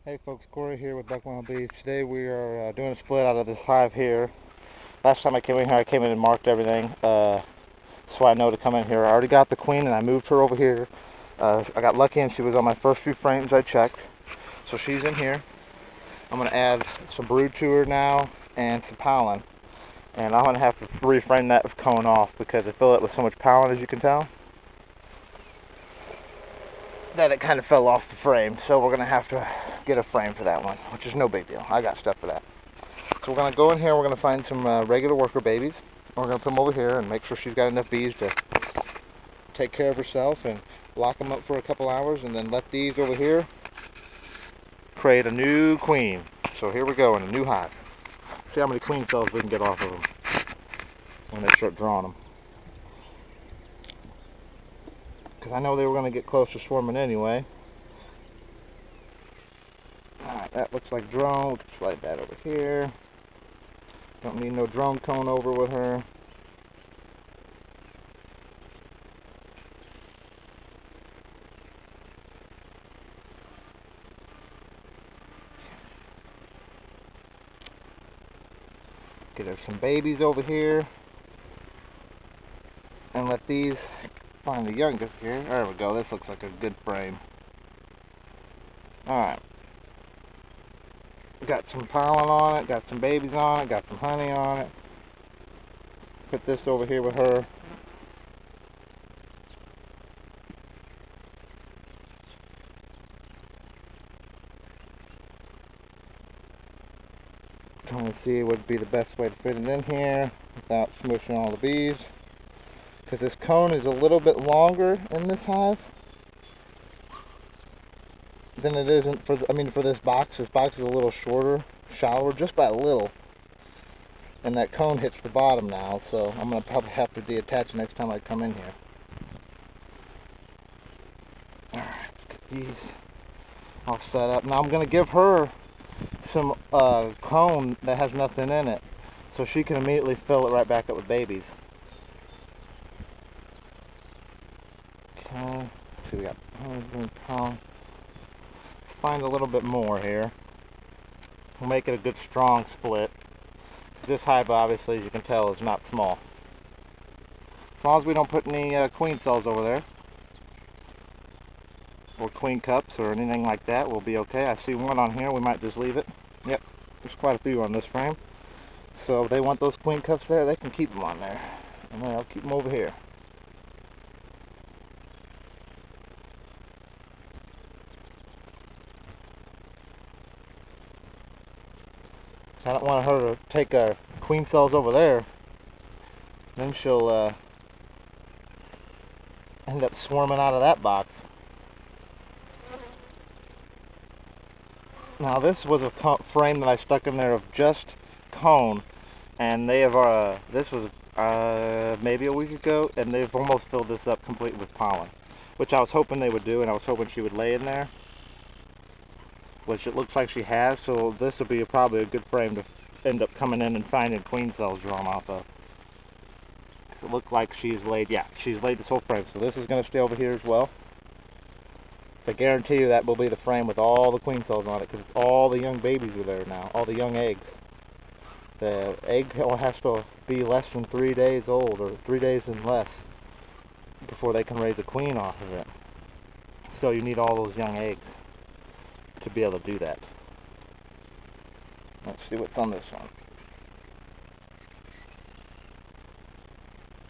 Hey folks, Corey here with Buckwild Bees. Today we are doing a split out of this hive here. Last time I came in here, I came in and marked everything so I know to come in here. I already got the queen and I moved her over here. I got lucky and she was on my first few frames I checked. So she's in here. I'm going to add some brood to her now and some pollen. And I'm going to have to reframe that cone off because I fill it with so much pollen, as you can tell, that it kind of fell off the frame. So we're going to have to get a frame for that one, which is no big deal. I got stuff for that. So we're going to go in here, we're going to find some regular worker babies. We're going to put them over here and make sure she's got enough bees to take care of herself and lock them up for a couple hours, and then let these over here create a new queen. So here we go in a new hive. See how many queen cells we can get off of them when they start drawing them. Because I know they were going to get close to swarming anyway. Alright, that looks like drone. We'll slide that over here. Don't need no drone cone over with her. Get her some babies over here. And let these find the youngest here. There we go. This looks like a good frame. Alright. Got some pollen on it, got some babies on it, got some honey on it. Put this over here with her. Trying to see what would be the best way to fit it in here without smushing all the bees. Because this cone is a little bit longer in this hive than it isn't for this box. This box is a little shorter, shallower, just by a little. And that cone hits the bottom now, so I'm going to probably have to deattach next time I come in here. Alright, let's get these all set up. Now I'm going to give her some cone that has nothing in it, so she can immediately fill it right back up with babies. Okay, let's see, we got pollen. Find a little bit more here. We'll make it a good strong split. This hive, obviously, as you can tell, is not small. As long as we don't put any queen cells over there, or queen cups, or anything like that, we'll be okay. I see one on here. We might just leave it. Yep, there's quite a few on this frame. So if they want those queen cups there, they can keep them on there. And then I'll keep them over here. I don't want her to take our queen cells over there. Then she'll end up swarming out of that box. Now this was a frame that I stuck in there of just cone, and they have this was maybe a week ago, and they've almost filled this up completely with pollen, which I was hoping they would do, and I was hoping she would lay in there, which it looks like she has. So this will be probably a good frame to end up coming in and finding queen cells drawn off of. It looked like she's laid, yeah, she's laid this whole frame. So this is going to stay over here as well. I guarantee you that will be the frame with all the queen cells on it, because all the young babies are there now, all the young eggs. The egg has to be less than 3 days old, or 3 days and less, before they can raise a queen off of it. So you need all those young eggs to be able to do that. Let's see what's on this one.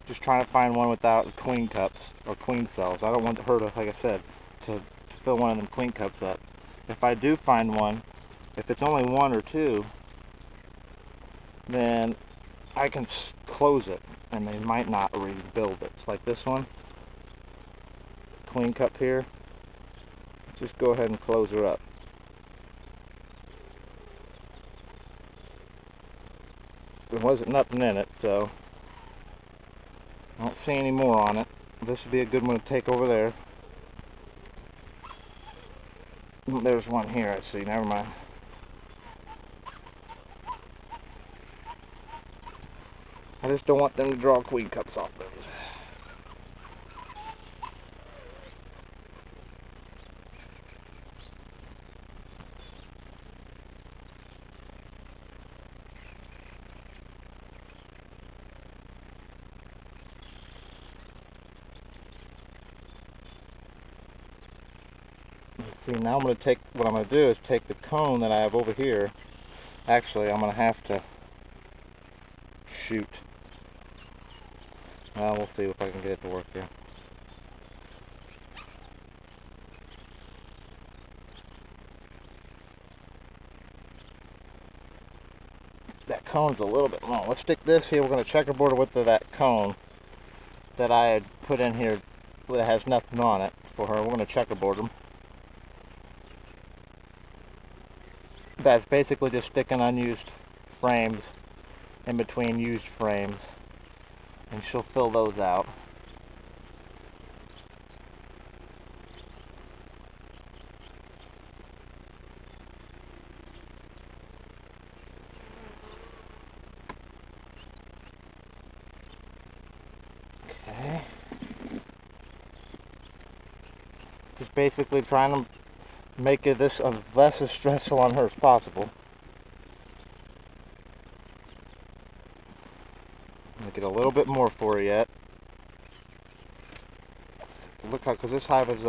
Just trying to find one without queen cups or queen cells. I don't want her to, like I said, to fill one of them queen cups up. If I do find one, if it's only one or two, then I can close it, and they might not rebuild it. It's like this one, queen cup here. Just go ahead and close her up. There wasn't nothing in it, so I don't see any more on it. This would be a good one to take over there. There's one here, I see. Never mind. I just don't want them to draw queen cups off those. See, now I'm going to take, what I'm going to do is take the cone that I have over here. Actually, I'm going to have to shoot. Well, we'll see if I can get it to work here. That cone's a little bit long. Let's stick this here. We're going to checkerboard it with that cone that I had put in here that has nothing on it for her. We're going to checkerboard them. That's basically just sticking unused frames in between used frames, and she'll fill those out. Okay. Just basically trying to make this as less as stressful on her as possible. Make it a little bit more for her yet. Look how, because this hive is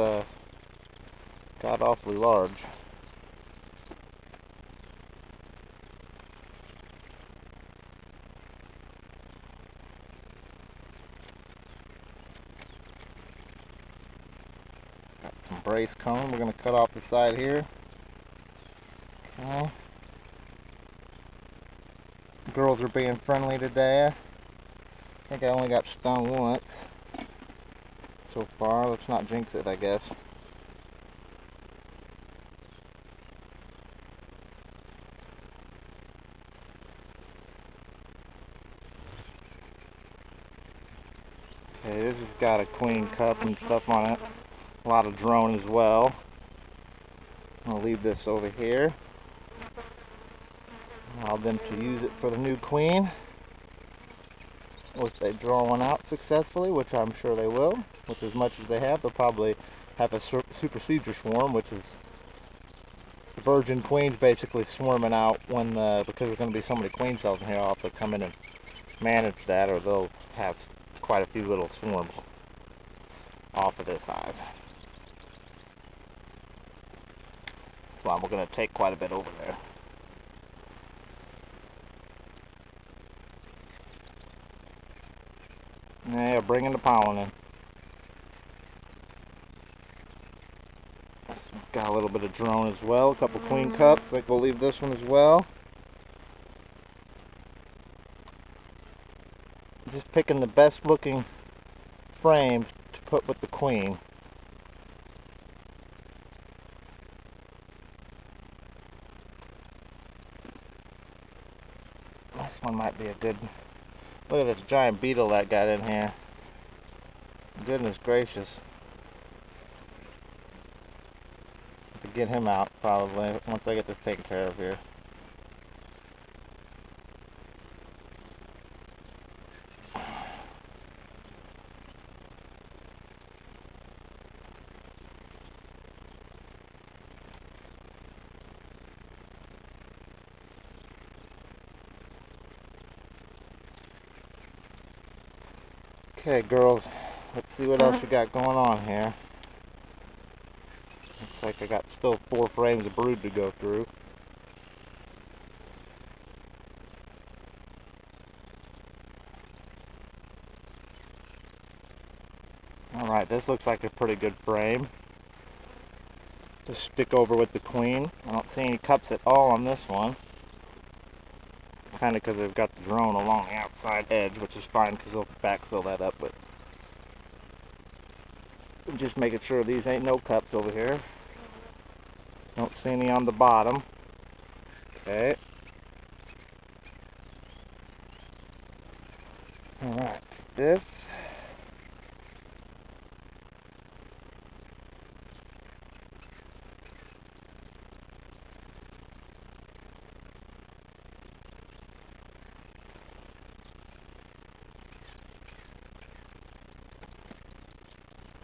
god awfully large. Got some brace cone. We're going to cut off the side here. Okay. Girls are being friendly today. I think I only got stung once so far. Let's not jinx it, I guess. Okay, this has got a queen cup and stuff on it. A lot of drone as well. I'll leave this over here. Allow them to use it for the new queen. If they draw one out successfully, which I'm sure they will, with as much as they have, they'll probably have a supersedure swarm, which is virgin queens basically swarming out when because there's going to be so many queen cells in here. I'll have to come in and manage that, or they'll have quite a few little swarms off of this hive. Well, we're going to take quite a bit over there. Yeah, bringing the pollen in. Got a little bit of drone as well, a couple queen cups. I think we'll leave this one as well. Just picking the best looking frames to put with the queen. This one might be a good... Look at this giant beetle that got in here. Goodness gracious. To get him out probably once I get this taken care of here. Okay, girls, let's see what else we got going on here. Looks like I got still 4 frames of brood to go through. Alright, this looks like a pretty good frame to stick over with the queen. I don't see any cups at all on this one. Kind of because they've got the drone along the outside edge, which is fine because they'll backfill that up. But just making sure these ain't no cups over here. Don't see any on the bottom. Okay. Alright, this.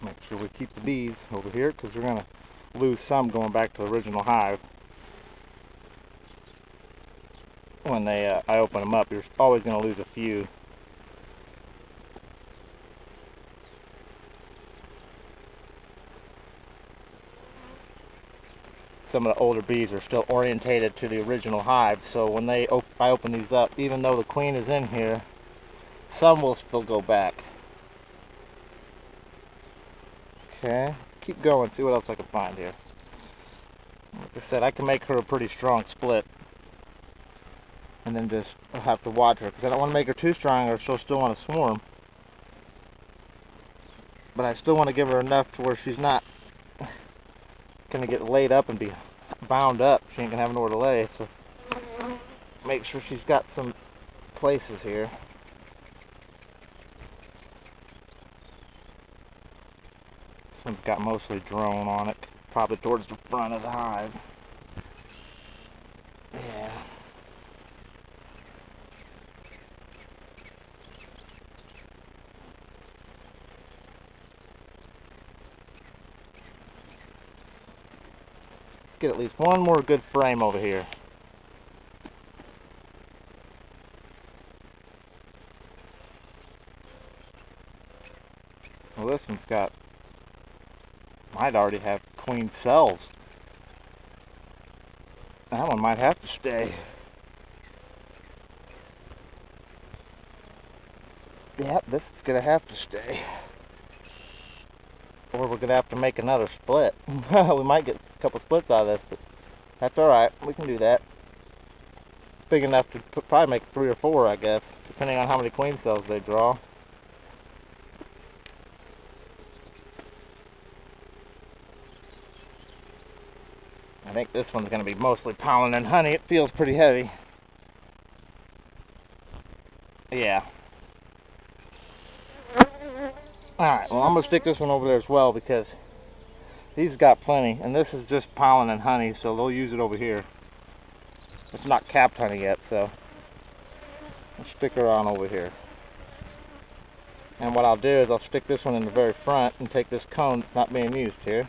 Make sure we keep the bees over here because we're going to lose some going back to the original hive. When I open them up, you're always going to lose a few. some of the older bees are still orientated to the original hive. So when I open these up, even though the queen is in here, some will still go back. Okay, keep going, see what else I can find here. Like I said, I can make her a pretty strong split. And then just I'll have to watch her, because I don't want to make her too strong or she'll still want to swarm. But I still want to give her enough to where she's not going to get laid up and be bound up. She ain't going to have nowhere to lay. So make sure she's got some places here. This one's got mostly drone on it, probably towards the front of the hive. Yeah. Get at least one more good frame over here. Well, this one's got, might already have queen cells. That one might have to stay. Yep, this is going to have to stay. Or we're going to have to make another split. We might get a couple splits out of this, but that's alright. We can do that. Big enough to probably make 3 or 4, I guess, depending on how many queen cells they draw. I think this one's going to be mostly pollen and honey. It feels pretty heavy. Yeah. Alright, well I'm going to stick this one over there as well because he's got plenty. And this is just pollen and honey, so they'll use it over here. It's not capped honey yet, so I'll stick her on over here. And what I'll do is I'll stick this one in the very front and take this cone that's not being used here,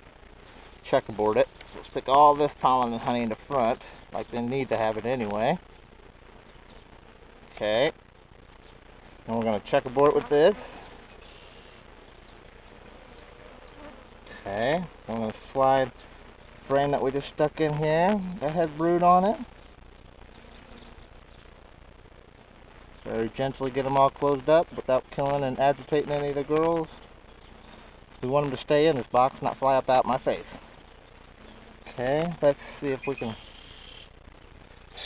checkerboard it. So stick all this pollen and honey in the front, like they need to have it anyway. Okay. And we're going to checkerboard it with this. Okay. I'm going to slide the frame that we just stuck in here that has brood on it. Very gently get them all closed up without killing and agitating any of the girls. We want them to stay in this box, not fly up out my face. Okay, let's see if we can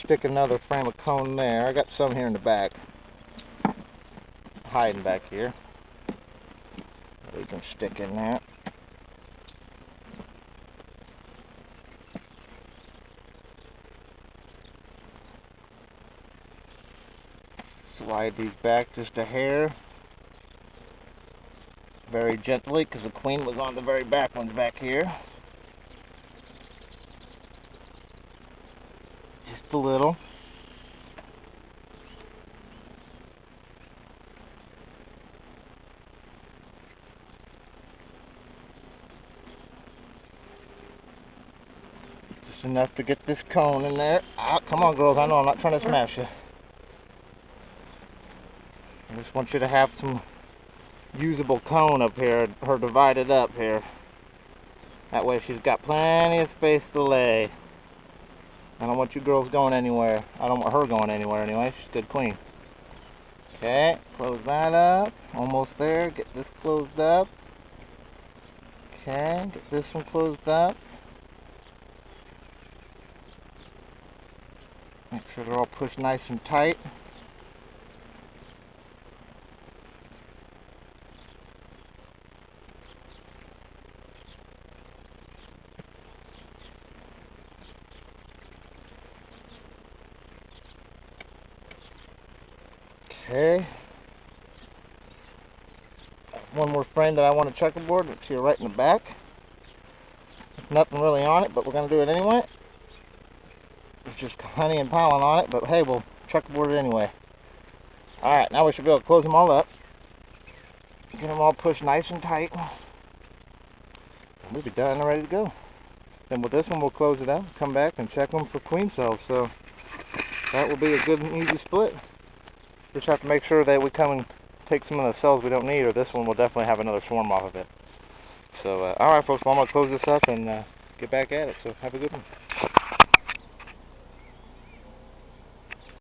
stick another frame of cone there. I got some here in the back, hiding back here. We can stick in there. Slide these back just a hair. Very gently, because the queen was on the very back ones back here. Just a little. Just enough to get this cone in there. Ah, come on, girls. I know I'm not trying to smash you. I just want you to have some usable cone up here, her divided up here. That way she's got plenty of space to lay. I don't want you girls going anywhere. I don't want her going anywhere anyway. She's a good queen. Okay, close that up. Almost there. Get this closed up. Okay, get this one closed up. Make sure they're all pushed nice and tight. Okay. One more frame that I want to checkerboard. It's here right in the back. There's nothing really on it, but we're going to do it anyway. There's just honey and pollen on it, but hey, we'll checkerboard it anyway. Alright, now we should be able to close them all up. Get them all pushed nice and tight. And we'll be done and ready to go. Then with this one, we'll close it out, come back and check them for queen cells. So that will be a good and easy split. Just have to make sure that we come and take some of the cells we don't need, or this one will definitely have another swarm off of it. So, alright folks, well, I'm going to close this up and get back at it. So have a good one.